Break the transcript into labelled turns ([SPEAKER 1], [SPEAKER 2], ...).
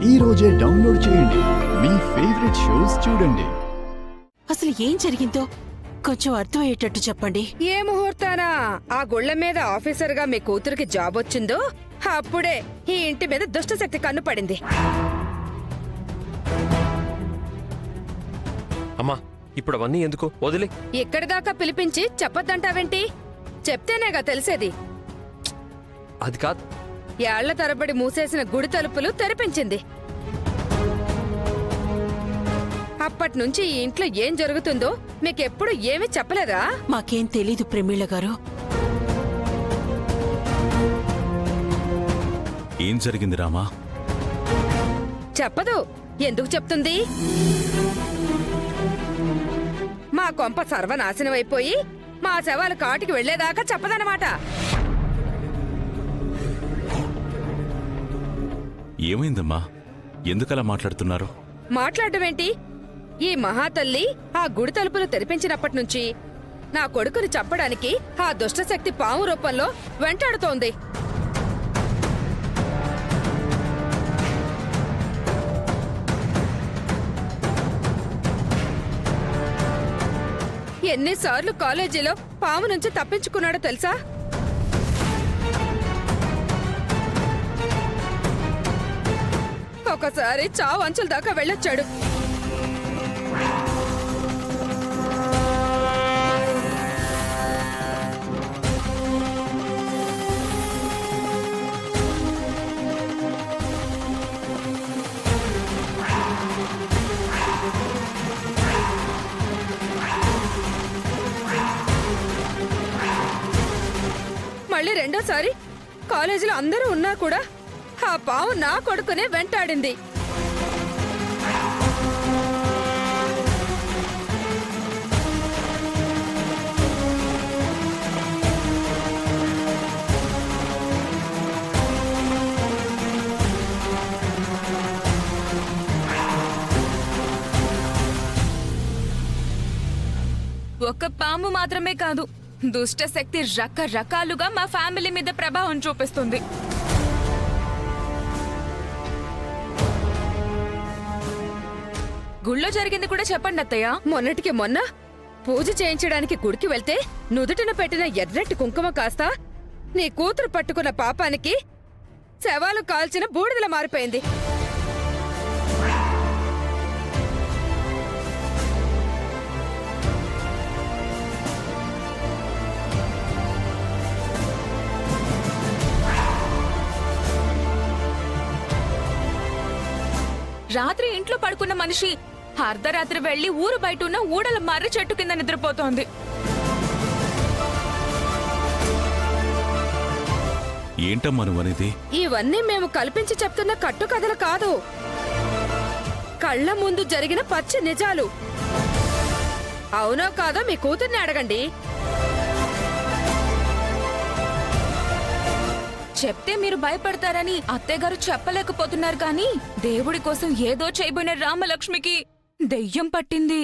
[SPEAKER 1] ఈ రోజే డౌన్లోడ్ చేయండి. మీ ఫేవరెట్ షోస్ చూడండి.
[SPEAKER 2] అసలు ఏం జరిగిందో కొంచెం అర్థమయ్యేటట్టు చెప్పండి.
[SPEAKER 3] ఏ ముహూర్తానా ఆ గుళ్ళ మీద ఆఫీసర్గా మీ కూతురికి జాబ్ వచ్చిందో అప్పుడే ఈ ఇంటి మీద దుష్టశక్తి కన్ను పడింది.
[SPEAKER 4] అమ్మా ఇప్పుడు అవన్నీ ఎందుకు వదిలే.
[SPEAKER 3] ఇక్కడి దాకా పిలిపించి చెప్పొద్దంటావేంటి? చెప్తేనేగా తెలిసేది.
[SPEAKER 4] అది కాదు.
[SPEAKER 3] ఏళ్ల తరబడి మూసేసిన గుడి తలుపులు తెరిపించింది. అప్పట్నుంచి ఈ ఇంట్లో ఏం జరుగుతుందో మీకెప్పుడు ఏమీ చెప్పలేదా?
[SPEAKER 2] మాకేం తెలీదు ప్రమీళ గారు.
[SPEAKER 5] ఏం జరిగింది రామా?
[SPEAKER 3] చెప్పదు. ఎందుకు చెప్తుంది? మా కొంప సర్వనాశనమైపోయి మా శవాలు కాటికి వెళ్లేదాకా చెప్పదన్నమాట.
[SPEAKER 5] ఏమైందమ్మా? ఎందుకలా మాట్లాడుతున్నారు?
[SPEAKER 3] మాట్లాడమేంటి? ఈ మహాతల్లి ఆ గుడి తలుపులు తెరిపించినప్పటినుంచి నా కొడుకుని చంపడానికి ఆ దుష్టశక్తి పాము రూపంలో వెంటాడుతోంది. ఎన్నిసార్లు కాలేజీలో పాము నుంచి తప్పించుకున్నాడో తెలుసా? ఒకసారి చావు అంచుల దాకా వెళ్ళొచ్చాడు. మళ్ళీ రెండోసారి కాలేజీలో అందరూ ఉన్నా కూడా ఆ పాము నా కొడుకునే వెంటాడింది.
[SPEAKER 6] ఒక్క పాము మాత్రమే కాదు, దుష్ట శక్తి రకరకాలుగా మా ఫ్యామిలీ మీద ప్రభావం చూపిస్తుంది. గుళ్ళో జరిగింది కూడా చెప్పండి అత్తయ్య.
[SPEAKER 3] మొన్నటికి మొన్న పూజ చేయించడానికి గుడికి వెళ్తే నుదుటిన పెట్టిన ఎర్రటి కుంకుమ కాస్త నీ కూతురు పట్టుకున్న పాపానికి శవాలు కాల్చిన బూడిదల మారిపోయింది.
[SPEAKER 6] రాత్రి ఇంట్లో పడుకున్న మనిషి అర్ధరాత్రి వెళ్లి ఊరు బయట ఉన్న ఊడల మర్రి చెట్టు కింద నిద్రపోతోంది.
[SPEAKER 5] ఏంటమ్మా నువ్వనేది?
[SPEAKER 3] ఇవన్నీ మేము కల్పించి చెప్తున్న కట్టుకథలు కాదు, కళ్ళ ముందు జరిగిన పచ్చి నిజాలు. అవునో కాదో మీ కూతుర్ని అడగండి.
[SPEAKER 6] చెప్తే మీరు భయపడతారని అత్తయ్యగారు చెప్పలేకపోతున్నారు కానీ దేవుడి కోసం ఏదో చేయబోయిన రామలక్ష్మికి దెయ్యం పట్టింది.